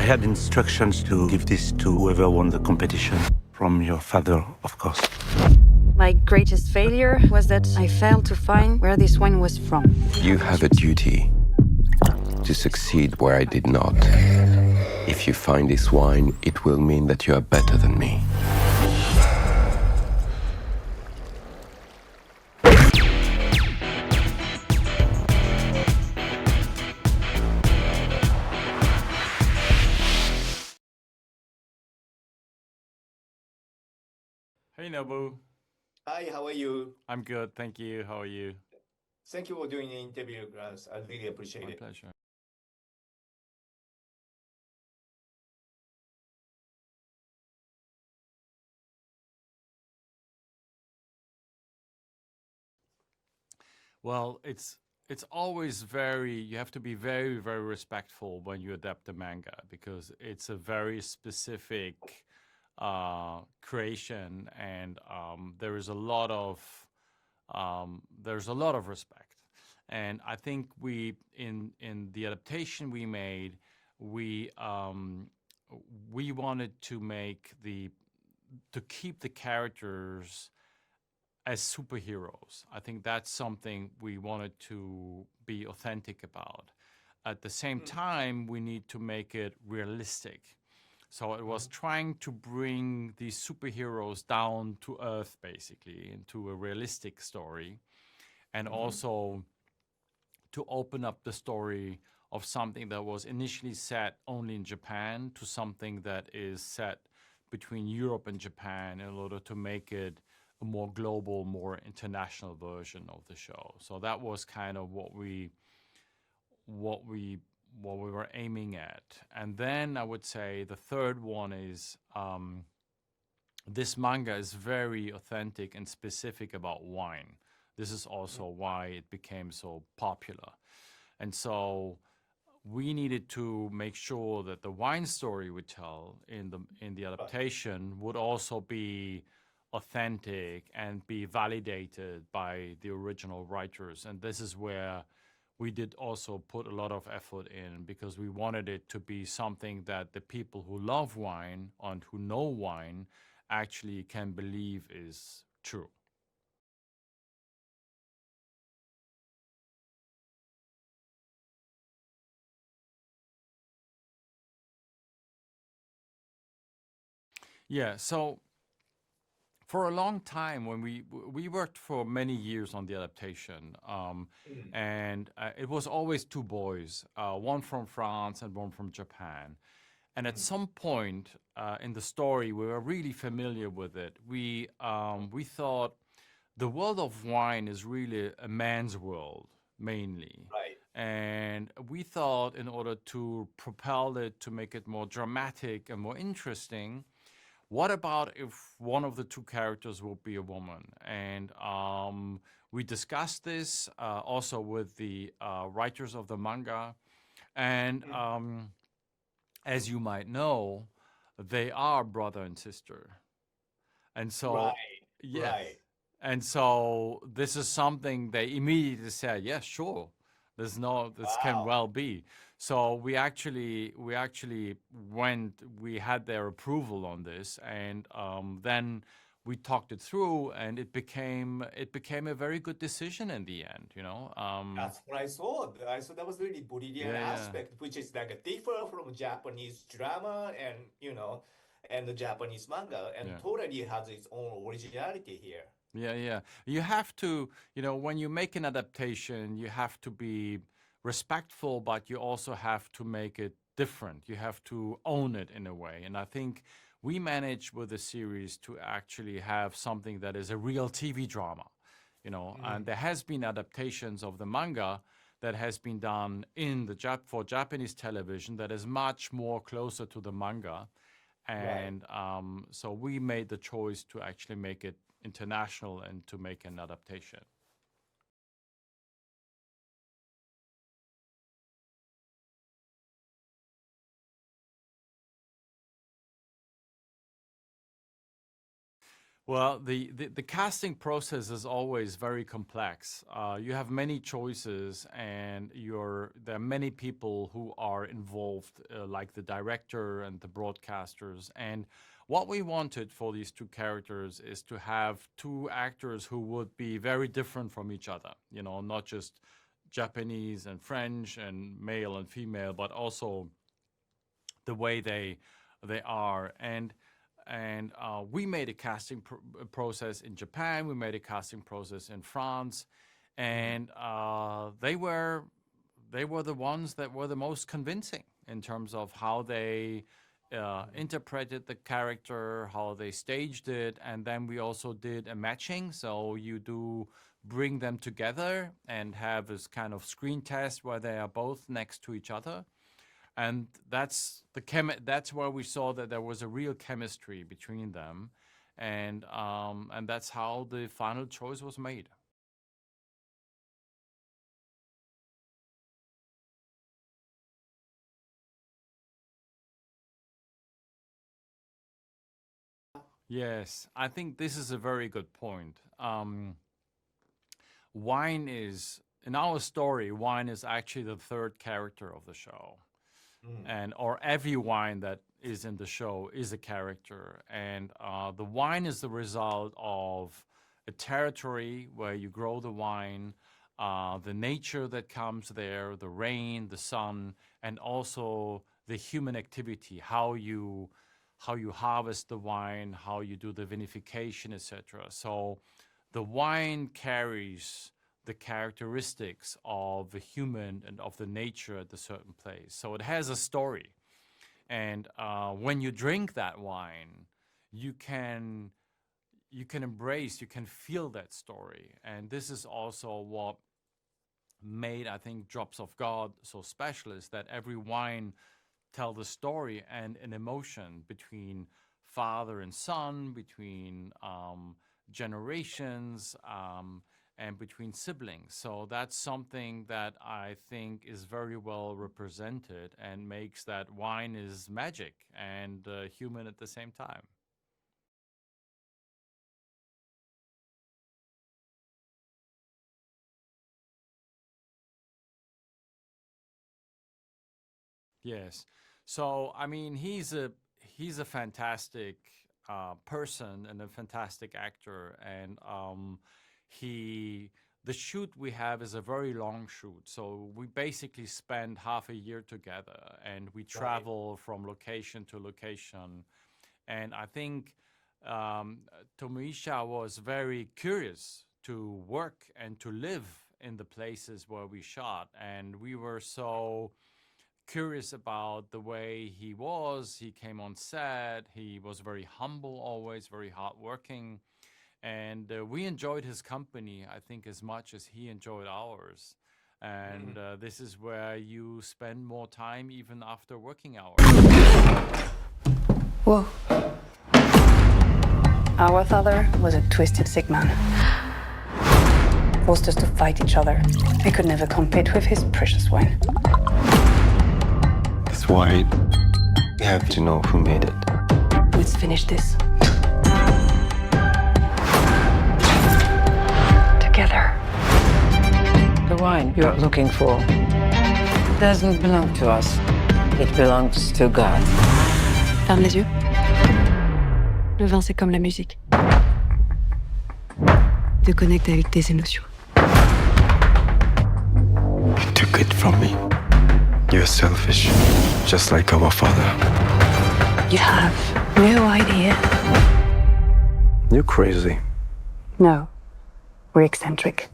had instructions to give this to whoever won the competition. From your father, of course. My greatest failure was that I failed to find where this wine was from. You have a duty to succeed where I did not. If you find this wine, it will mean that you are better than me. Hey Nobu, Hi, how are you? I'm good, thank you. How are you? Thank you for doing the interview, Klaus. I really appreciate My it. pleasure. Well, it's always you have to be very, very respectful when you adapt a manga because it's a very specific creation, and there's a lot of respect. And I think in the adaptation we made, we wanted to keep the characters as superheroes. I think that's something we wanted to be authentic about. At the same time, we need to make it realistic. So it was trying to bring these superheroes down to earth, basically, into a realistic story, and also to open up the story of something that was initially set only in Japan to something that is set between Europe and Japan in order to make it a more global, more international version of the show. So that was kind of what we were aiming at. And then I would say the third one is this manga is very authentic and specific about wine. This is also why it became so popular. And so we needed to make sure that the wine story we tell in the adaptation would also be authentic and be validated by the original writers. And this is where we did also put a lot of effort in, because we wanted it to be something that the people who love wine and who know wine actually can believe is true. Yeah, so for a long time, when we worked for many years on the adaptation, and it was always two boys, one from France and one from Japan. And at some point in the story, we were really familiar with it. We thought the world of wine is really a man's world, mainly. Right. And we thought in order to propel it, to make it more dramatic and more interesting, what about if one of the two characters would be a woman? And we discussed this also with the writers of the manga. And as you might know, they are brother and sister. And so, Right. yes. Right. And so this is something they immediately said, yes, sure. This can well be. So we actually had their approval on this, and then we talked it through, and it became a very good decision in the end, you know. That's what I saw. I saw that was really brilliant aspect, which is like a differ from Japanese drama and the Japanese manga, and totally has its own originality here. Yeah. You have to, when you make an adaptation, you have to be respectful, but you also have to make it different. You have to own it in a way. And I think we managed with the series to actually have something that is a real TV drama, and there has been adaptations of the manga that has been done for Japanese television that is much more closer to the manga. And so we made the choice to actually make it international and to make an adaptation. Well, the casting process is always very complex. You have many choices, and there are many people who are involved, like the director and the broadcasters. And what we wanted for these two characters is to have two actors who would be very different from each other. You know, not just Japanese and French and male and female, but also the way they are. And we made a casting process in Japan. We made a casting process in France, and they were the ones that were the most convincing in terms of how they interpreted the character, how they staged it, and then we also did a matching. So you do bring them together and have this kind of screen test where they are both next to each other. And that's where we saw that there was a real chemistry between them, and that's how the final choice was made. Yes, I think this is a very good point. Wine is, in our story, wine is actually the third character of the show. Or every wine that is in the show is a character. And the wine is the result of a territory where you grow the wine, the nature that comes there, the rain, the sun, and also the human activity, how you harvest the wine, how you do the vinification, etc. So the wine carries the characteristics of the human and of the nature at a certain place. So it has a story. And when you drink that wine, you can embrace, you can feel that story. And this is also what made, I think, Drops of God so special, is that every wine tells a story and an emotion between father and son, between generations, and between siblings. So that's something that I think is very well represented and makes that wine is magic and human at the same time. Yes. So, I mean, he's a fantastic person and a fantastic actor, and the shoot we have is a very long shoot. So we basically spend half a year together, and we travel from location to location. And I think Tomoisha was very curious to work and to live in the places where we shot. And we were so curious about the way he was. He came on set. He was very humble, always very hardworking. And we enjoyed his company, I think, as much as he enjoyed ours. And this is where you spend more time even after working hours. Whoa. Our father was a twisted sick man. Forced us to fight each other. We could never compete with his precious wine. That's why we have to know who made it. Let's finish this. Together. The wine you're looking for doesn't belong to us. It belongs to God. Ferme les yeux. Le vin, c'est comme la musique. Te connecte avec tes émotions. You took it from me. You're selfish, just like our father. You have no idea. You're crazy. No, we're eccentric.